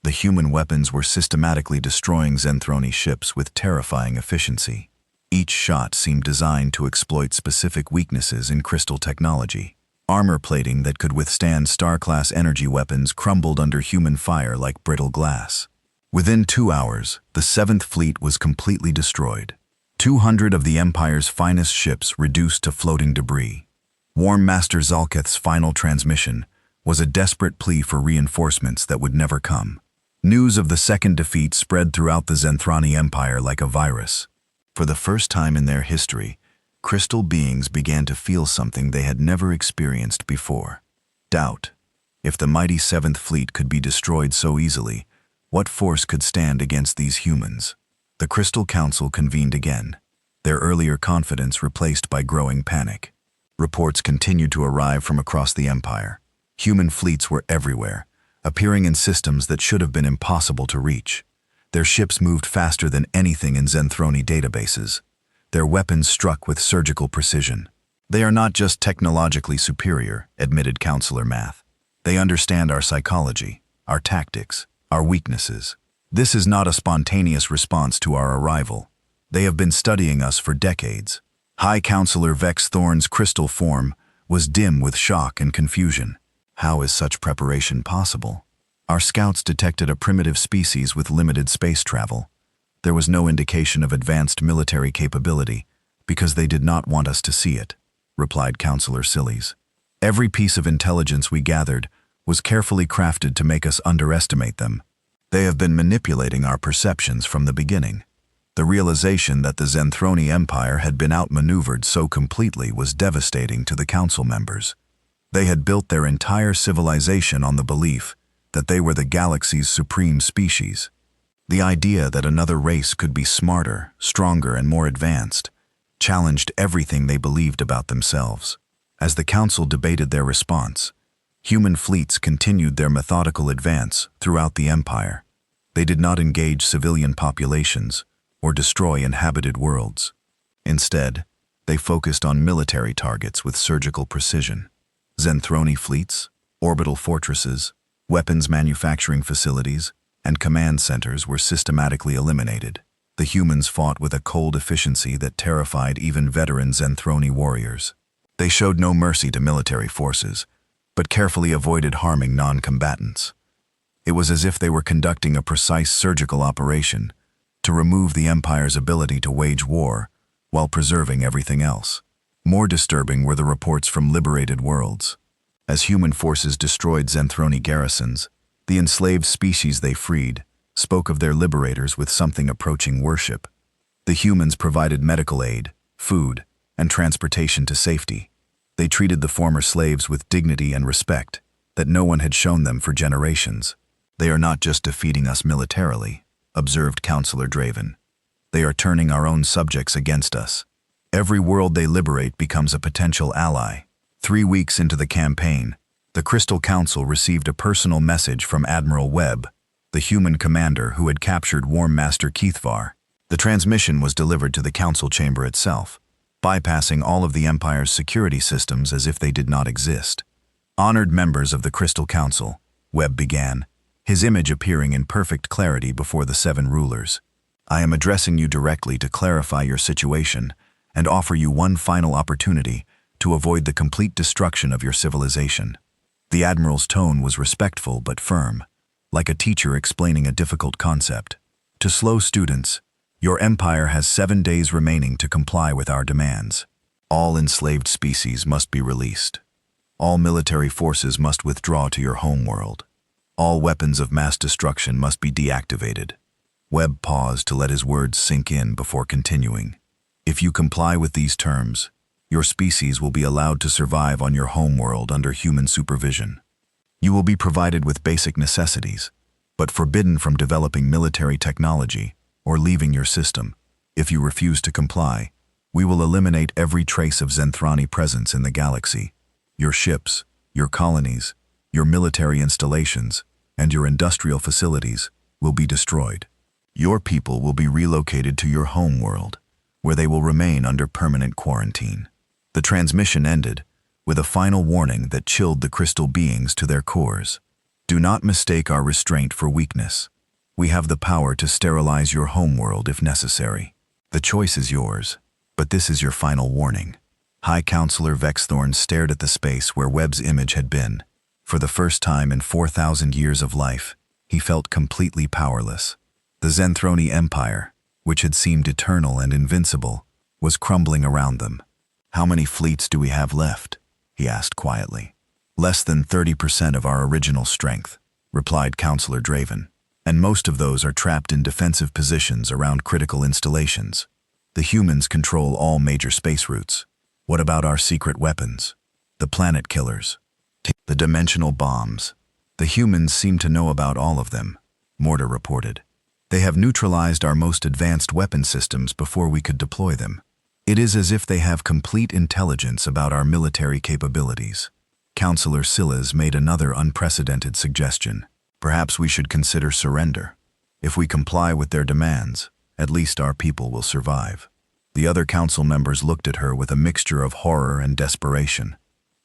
the human weapons were systematically destroying Zenthroni ships with terrifying efficiency. Each shot seemed designed to exploit specific weaknesses in crystal technology. Armor plating that could withstand star-class energy weapons crumbled under human fire like brittle glass. Within 2 hours, the 7th Fleet was completely destroyed. 200 of the Empire's finest ships reduced to floating debris. War Master Zalkith's final transmission was a desperate plea for reinforcements that would never come. News of the second defeat spread throughout the Zenthroni Empire like a virus. For the first time in their history, crystal beings began to feel something they had never experienced before. Doubt. If the mighty 7th Fleet could be destroyed so easily, what force could stand against these humans? The Crystal Council convened again, their earlier confidence replaced by growing panic. Reports continued to arrive from across the Empire. Human fleets were everywhere, appearing in systems that should have been impossible to reach. Their ships moved faster than anything in Zenthroni databases. Their weapons struck with surgical precision. They are not just technologically superior, admitted Counselor Math. They understand our psychology, our tactics, our weaknesses. This is not a spontaneous response to our arrival. They have been studying us for decades. High Counselor Vex Thorn's crystal form was dim with shock and confusion. How is such preparation possible? Our scouts detected a primitive species with limited space travel. There was no indication of advanced military capability because they did not want us to see it, replied Counselor Sillies. Every piece of intelligence we gathered was carefully crafted to make us underestimate them. They have been manipulating our perceptions from the beginning. The realization that the Zenthroni Empire had been outmaneuvered so completely was devastating to the council members. They had built their entire civilization on the belief that they were the galaxy's supreme species. The idea that another race could be smarter, stronger, and more advanced challenged everything they believed about themselves. As the council debated their response, human fleets continued their methodical advance throughout the Empire. They did not engage civilian populations or destroy inhabited worlds. Instead, they focused on military targets with surgical precision. Zenthroni fleets, orbital fortresses, weapons manufacturing facilities, and command centers were systematically eliminated. The humans fought with a cold efficiency that terrified even veteran Zenthroni warriors. They showed no mercy to military forces, but carefully avoided harming non-combatants. It was as if they were conducting a precise surgical operation to remove the Empire's ability to wage war while preserving everything else. More disturbing were the reports from liberated worlds. As human forces destroyed Zenthroni garrisons, the enslaved species they freed spoke of their liberators with something approaching worship. The humans provided medical aid, food, and transportation to safety. They treated the former slaves with dignity and respect that no one had shown them for generations. They are not just defeating us militarily, observed Counselor Draven. They are turning our own subjects against us. Every world they liberate becomes a potential ally. 3 weeks into the campaign, the Crystal Council received a personal message from Admiral Webb, the human commander who had captured War Master Keithvar. The transmission was delivered to the council chamber itself, bypassing all of the Empire's security systems as if they did not exist. Honored members of the Crystal Council, Webb began, his image appearing in perfect clarity before the 7 rulers. "I am addressing you directly to clarify your situation and offer you one final opportunity to avoid the complete destruction of your civilization." The admiral's tone was respectful but firm, like a teacher explaining a difficult concept. "To slow students, your empire has 7 days remaining to comply with our demands. All enslaved species must be released. All military forces must withdraw to your homeworld. All weapons of mass destruction must be deactivated." Webb paused to let his words sink in before continuing. "If you comply with these terms, your species will be allowed to survive on your homeworld under human supervision. You will be provided with basic necessities, but forbidden from developing military technology or leaving your system. If you refuse to comply, we will eliminate every trace of Zenthrani presence in the galaxy. Your ships, your colonies, your military installations, and your industrial facilities will be destroyed. Your people will be relocated to your homeworld, where they will remain under permanent quarantine." The transmission ended with a final warning that chilled the crystal beings to their cores. "Do not mistake our restraint for weakness. We have the power to sterilize your homeworld if necessary. The choice is yours, but this is your final warning." High Counselor Vexthorn stared at the space where Webb's image had been. For the first time in 4,000 years of life, he felt completely powerless. The Zenthroni Empire, which had seemed eternal and invincible, was crumbling around them. "How many fleets do we have left?" he asked quietly. "Less than 30% of our original strength," replied Counselor Draven, "and most of those are trapped in defensive positions around critical installations. The humans control all major space routes. What about our secret weapons? The planet killers? The dimensional bombs? The humans seem to know about all of them," Mortar reported. "They have neutralized our most advanced weapon systems before we could deploy them. It is as if they have complete intelligence about our military capabilities." Counselor Silas made another unprecedented suggestion. "Perhaps we should consider surrender. If we comply with their demands, at least our people will survive." The other council members looked at her with a mixture of horror and desperation.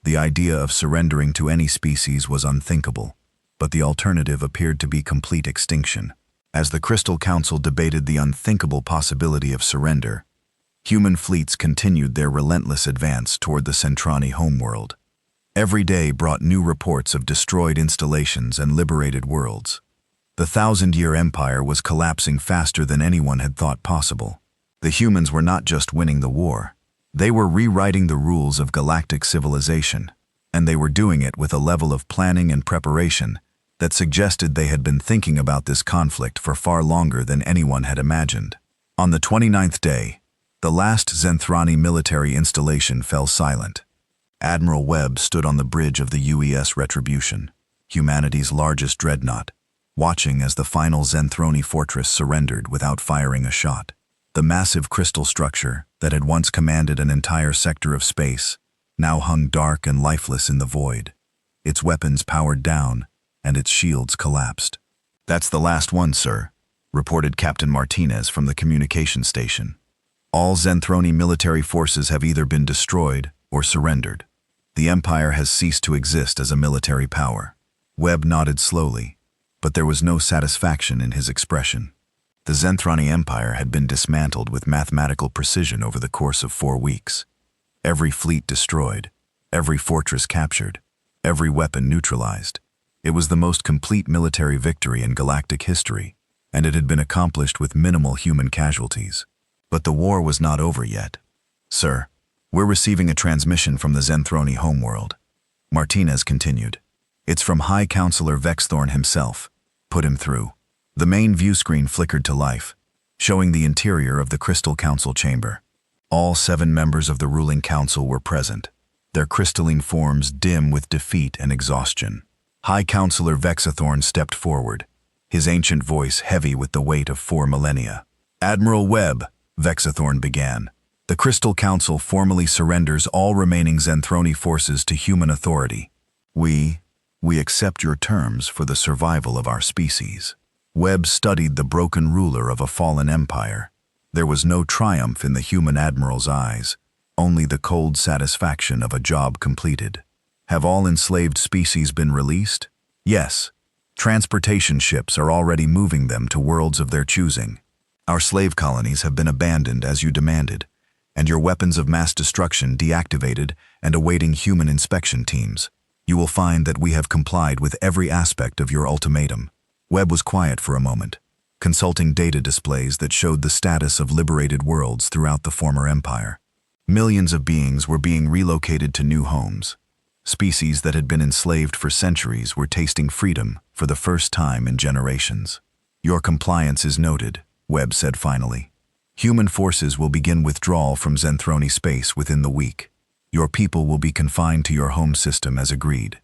The idea of surrendering to any species was unthinkable, but the alternative appeared to be complete extinction. As the Crystal Council debated the unthinkable possibility of surrender, human fleets continued their relentless advance toward the Zentrani homeworld. Every day brought new reports of destroyed installations and liberated worlds. The 1,000-year empire was collapsing faster than anyone had thought possible. The humans were not just winning the war. They were rewriting the rules of galactic civilization, and they were doing it with a level of planning and preparation that suggested they had been thinking about this conflict for far longer than anyone had imagined. On the 29th day, the last Zenthrani military installation fell silent. Admiral Webb stood on the bridge of the UES Retribution, humanity's largest dreadnought, watching as the final Zenthroni fortress surrendered without firing a shot. The massive crystal structure that had once commanded an entire sector of space now hung dark and lifeless in the void. Its weapons powered down, and its shields collapsed. "That's the last one, sir," reported Captain Martinez from the communication station. "All Zenthroni military forces have either been destroyed or surrendered. The Empire has ceased to exist as a military power." Webb nodded slowly, but there was no satisfaction in his expression. The Zenthrani Empire had been dismantled with mathematical precision over the course of 4 weeks. Every fleet destroyed, every fortress captured, every weapon neutralized. It was the most complete military victory in galactic history, and it had been accomplished with minimal human casualties. But the war was not over yet. "Sir, we're receiving a transmission from the Zenthroni homeworld," Martinez continued. "It's from High Counselor Vexthorn himself. Put him through." The main view screen flickered to life, showing the interior of the Crystal Council chamber. All 7 members of the ruling council were present, their crystalline forms dim with defeat and exhaustion. High Counselor Vexathorn stepped forward, his ancient voice heavy with the weight of 4 millennia. "Admiral Webb," Vexathorn began, "the Crystal Council formally surrenders all remaining Zenthroni forces to human authority. We accept your terms for the survival of our species." Webb studied the broken ruler of a fallen empire. There was no triumph in the human admiral's eyes, only the cold satisfaction of a job completed. "Have all enslaved species been released?" "Yes. Transportation ships are already moving them to worlds of their choosing. Our slave colonies have been abandoned as you demanded, and your weapons of mass destruction deactivated and awaiting human inspection teams. You will find that we have complied with every aspect of your ultimatum. Webb was quiet for a moment, consulting data displays that showed the status of liberated worlds throughout the former empire. Millions of beings were being relocated to new homes. Species that had been enslaved for centuries were tasting freedom for the first time in generations. Your compliance is noted, Webb said finally. Human forces will begin withdrawal from Zenthroni space within the week. Your people will be confined to your home system as agreed.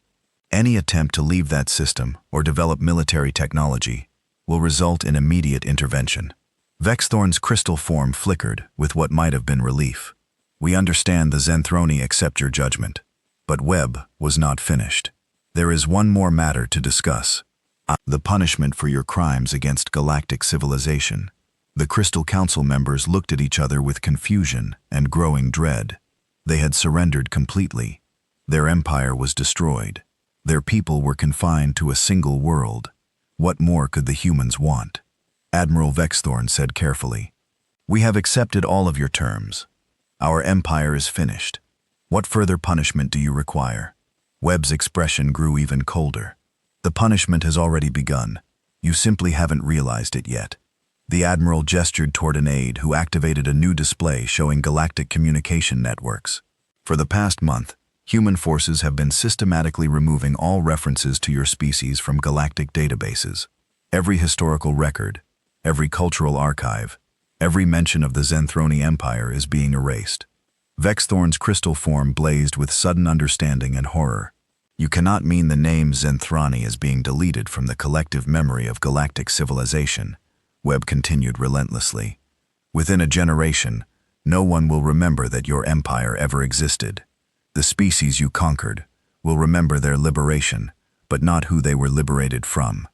Any attempt to leave that system or develop military technology will result in immediate intervention. Vexthorn's crystal form flickered with what might have been relief. We understand the Zenthroni accept your judgment. But Webb was not finished. There is one more matter to discuss. The punishment for your crimes against galactic civilization. The Crystal Council members looked at each other with confusion and growing dread. They had surrendered completely. Their empire was destroyed. Their people were confined to a single world. What more could the humans want? Admiral Vexthorn said carefully, "We have accepted all of your terms. Our empire is finished. What further punishment do you require?" Webb's expression grew even colder. "The punishment has already begun. You simply haven't realized it yet." The Admiral gestured toward an aide who activated a new display showing galactic communication networks. For the past month, human forces have been systematically removing all references to your species from galactic databases. Every historical record, every cultural archive, every mention of the Zenthroni Empire is being erased. Vexthorn's crystal form blazed with sudden understanding and horror. "You cannot mean the name Zenthroni is being deleted from the collective memory of galactic civilization," Webb continued relentlessly. "Within a generation, no one will remember that your empire ever existed. The species you conquered will remember their liberation, but not who they were liberated from.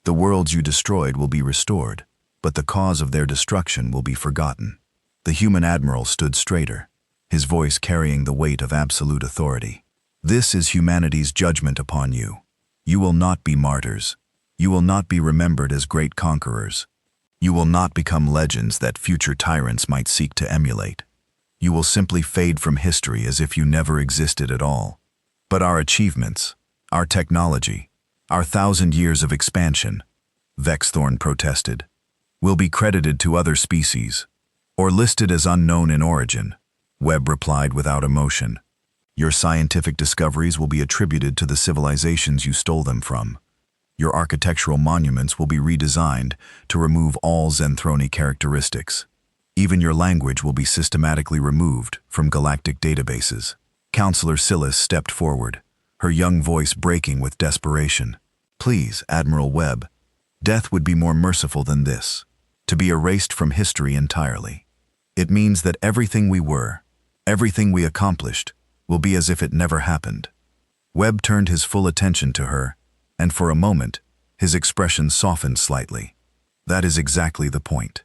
The worlds you destroyed will be restored, but the cause of their destruction will be forgotten." The human admiral stood straighter, his voice carrying the weight of absolute authority. "This is humanity's judgment upon you. You will not be martyrs. You will not be remembered as great conquerors. You will not become legends that future tyrants might seek to emulate. You will simply fade from history as if you never existed at all. But our achievements, our technology, our 1,000 years of expansion," Vexthorn protested, "will be credited to other species, or listed as unknown in origin," Webb replied without emotion. "Your scientific discoveries will be attributed to the civilizations you stole them from. Your architectural monuments will be redesigned to remove all Zenthroni characteristics. Even your language will be systematically removed from galactic databases." Counselor Silas stepped forward, her young voice breaking with desperation. "Please, Admiral Webb, death would be more merciful than this. To be erased from history entirely. It means that everything we were, everything we accomplished, will be as if it never happened." Webb turned his full attention to her, and for a moment, his expression softened slightly. "That is exactly the point.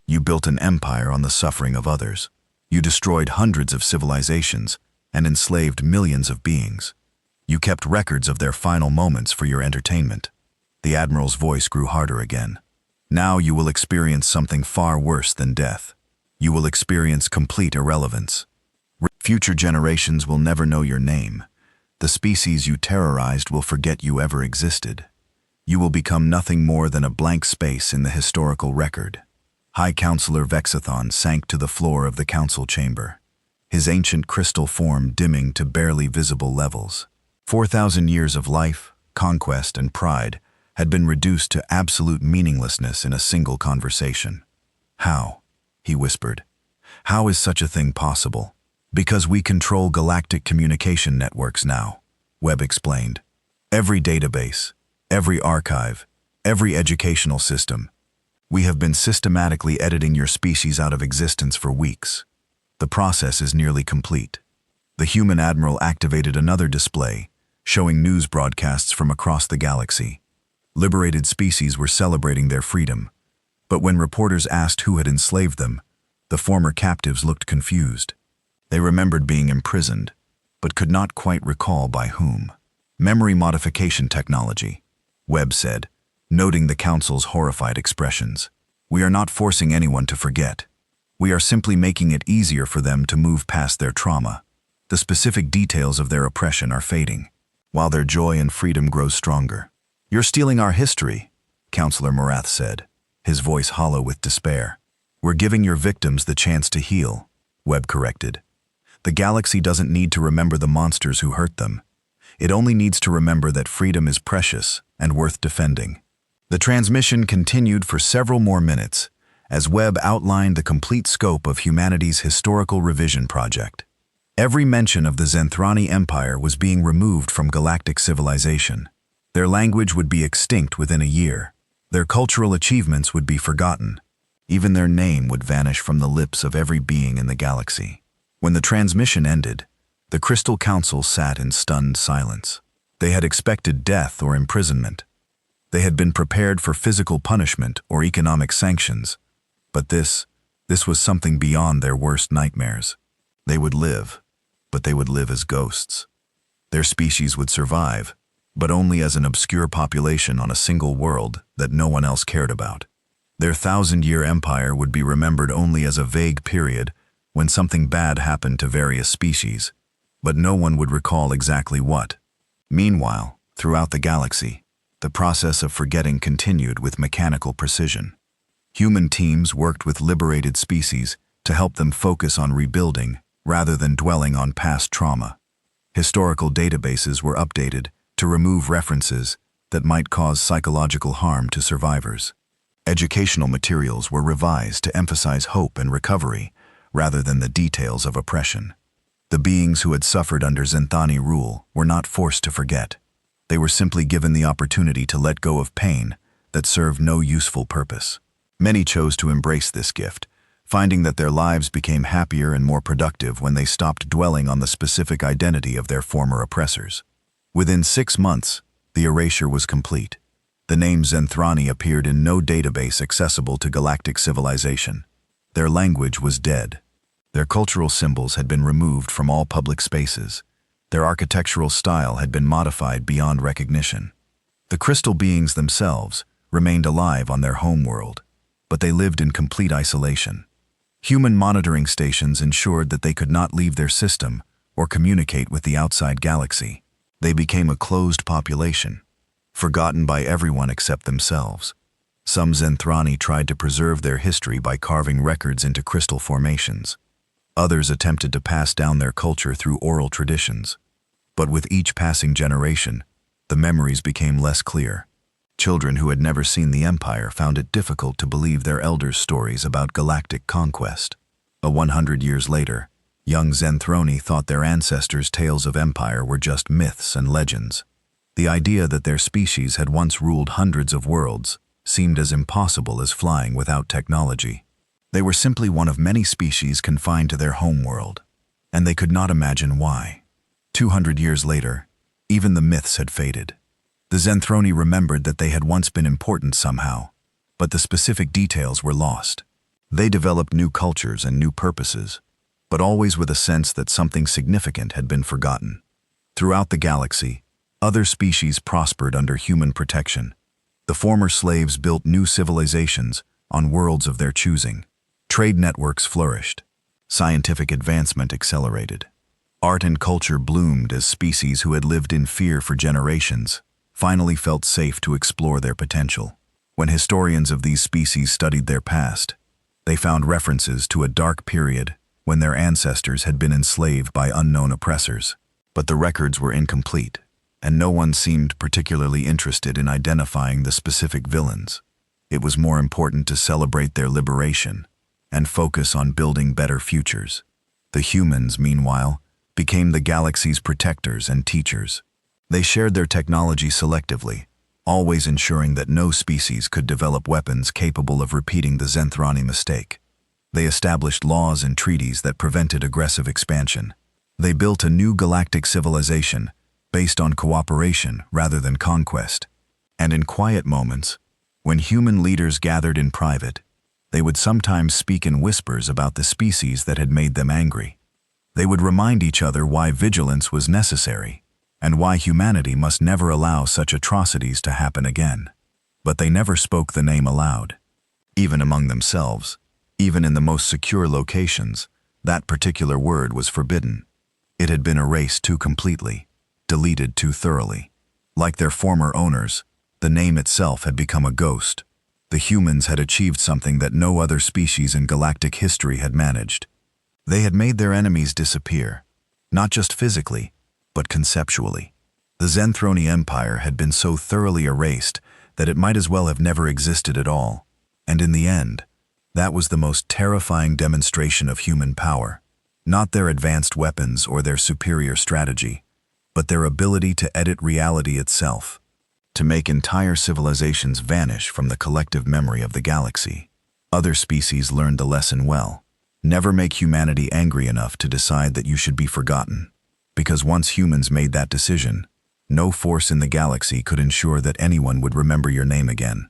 You built an empire on the suffering of others. You destroyed hundreds of civilizations and enslaved millions of beings. You kept records of their final moments for your entertainment." The Admiral's voice grew harder again. "Now you will experience something far worse than death. You will experience complete irrelevance. Future generations will never know your name. The species you terrorized will forget you ever existed. You will become nothing more than a blank space in the historical record." High Counselor Vexathon sank to the floor of the council chamber, his ancient crystal form dimming to barely visible levels. 4,000 years of life, conquest, and pride had been reduced to absolute meaninglessness in a single conversation. "How?" he whispered. "How is such a thing possible?" "Because we control galactic communication networks now," Webb explained. "Every database, every archive, every educational system. We have been systematically editing your species out of existence for weeks. The process is nearly complete." The human admiral activated another display, showing news broadcasts from across the galaxy. Liberated species were celebrating their freedom, but when reporters asked who had enslaved them, the former captives looked confused. They remembered being imprisoned, but could not quite recall by whom. "Memory modification technology," Webb said, noting the council's horrified expressions. "We are not forcing anyone to forget. We are simply making it easier for them to move past their trauma. The specific details of their oppression are fading, while their joy and freedom grows stronger." "You're stealing our history," Counselor Morath said, his voice hollow with despair. "We're giving your victims the chance to heal," Webb corrected. "The galaxy doesn't need to remember the monsters who hurt them. It only needs to remember that freedom is precious and worth defending." The transmission continued for several more minutes as Webb outlined the complete scope of humanity's historical revision project. Every mention of the Zenthrani Empire was being removed from galactic civilization. Their language would be extinct within a year. Their cultural achievements would be forgotten. Even their name would vanish from the lips of every being in the galaxy. When the transmission ended, the Crystal Council sat in stunned silence. They had expected death or imprisonment. They had been prepared for physical punishment or economic sanctions. But this was something beyond their worst nightmares. They would live, but they would live as ghosts. Their species would survive, but only as an obscure population on a single world that no one else cared about. Their 1,000-year empire would be remembered only as a vague period when something bad happened to various species, but no one would recall exactly what. Meanwhile, throughout the galaxy, the process of forgetting continued with mechanical precision. Human teams worked with liberated species to help them focus on rebuilding rather than dwelling on past trauma. Historical databases were updated to remove references that might cause psychological harm to survivors. Educational materials were revised to emphasize hope and recovery rather than the details of oppression. The beings who had suffered under Zenthani rule were not forced to forget. They were simply given the opportunity to let go of pain that served no useful purpose. Many chose to embrace this gift, finding that their lives became happier and more productive when they stopped dwelling on the specific identity of their former oppressors. Within 6 months, the erasure was complete. The name Zenthrani appeared in no database accessible to galactic civilization. Their language was dead. Their cultural symbols had been removed from all public spaces. Their architectural style had been modified beyond recognition. The crystal beings themselves remained alive on their home world, but they lived in complete isolation. Human monitoring stations ensured that they could not leave their system or communicate with the outside galaxy. They became a closed population, forgotten by everyone except themselves. Some Zenthrani tried to preserve their history by carving records into crystal formations. Others attempted to pass down their culture through oral traditions. But with each passing generation, the memories became less clear. Children who had never seen the Empire found it difficult to believe their elders' stories about galactic conquest. 100 years later, young Zenthroni thought their ancestors' tales of empire were just myths and legends. The idea that their species had once ruled hundreds of worlds seemed as impossible as flying without technology. They were simply one of many species confined to their home world, and they could not imagine why. 200 years later, even the myths had faded. The Zenthroni remembered that they had once been important somehow, but the specific details were lost. They developed new cultures and new purposes, but always with a sense that something significant had been forgotten. Throughout the galaxy, other species prospered under human protection. The former slaves built new civilizations on worlds of their choosing. Trade networks flourished. Scientific advancement accelerated. Art and culture bloomed as species who had lived in fear for generations finally felt safe to explore their potential. When historians of these species studied their past, they found references to a dark period when their ancestors had been enslaved by unknown oppressors. But the records were incomplete, and no one seemed particularly interested in identifying the specific villains. It was more important to celebrate their liberation and focus on building better futures. The humans, meanwhile, became the galaxy's protectors and teachers. They shared their technology selectively, always ensuring that no species could develop weapons capable of repeating the Zenthrani mistake. They established laws and treaties that prevented aggressive expansion. They built a new galactic civilization based on cooperation rather than conquest. And in quiet moments, when human leaders gathered in private, they would sometimes speak in whispers about the species that had made them angry. They would remind each other why vigilance was necessary and why humanity must never allow such atrocities to happen again. But they never spoke the name aloud. Even among themselves, even in the most secure locations, that particular word was forbidden. It had been erased too completely, deleted too thoroughly. Like their former owners, the name itself had become a ghost. The humans had achieved something that no other species in galactic history had managed. They had made their enemies disappear, not just physically, but conceptually. The Zenthroni Empire had been so thoroughly erased that it might as well have never existed at all. And in the end, that was the most terrifying demonstration of human power. Not their advanced weapons or their superior strategy, but their ability to edit reality itself, to make entire civilizations vanish from the collective memory of the galaxy. Other species learned the lesson well. Never make humanity angry enough to decide that you should be forgotten. Because once humans made that decision, no force in the galaxy could ensure that anyone would remember your name again.